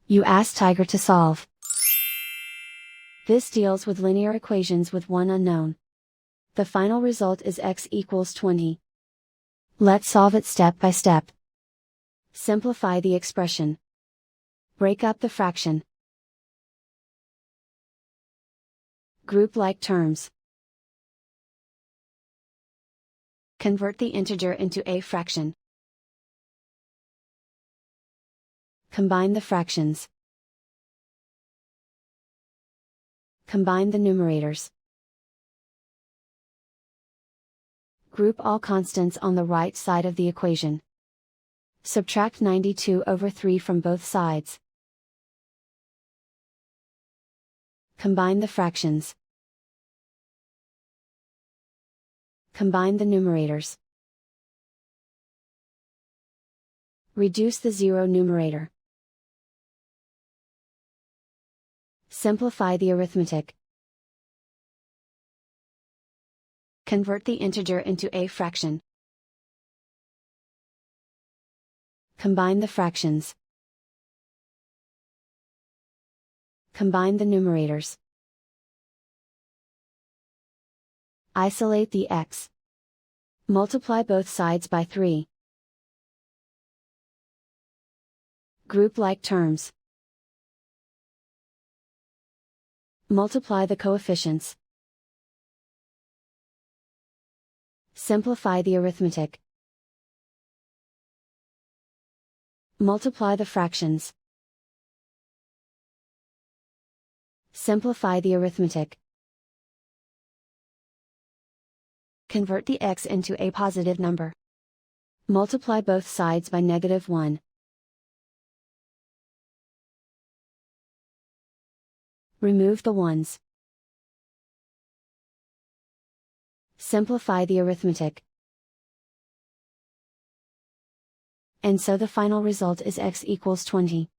You ask Tiger to solve. This deals with linear equations with one unknown. The final result is x equals 20. Let's solve it step by step. Simplify the expression. Break up the fraction. Group like terms. Convert the integer into a fraction. Combine the fractions. Combine the numerators. Group all constants on the right side of the equation. Subtract 92/3 from both sides. Combine the fractions. Combine the numerators. Reduce the zero numerator. Simplify the arithmetic. Convert the integer into a fraction. Combine the fractions. Combine the numerators. Isolate the x. Multiply both sides by 3. Group like terms. Multiply the coefficients. Simplify the arithmetic. Multiply the fractions. Simplify the arithmetic. Convert the x into a positive number. Multiply both sides by -1. Remove the ones. Simplify the arithmetic. And so the final result is x equals 20.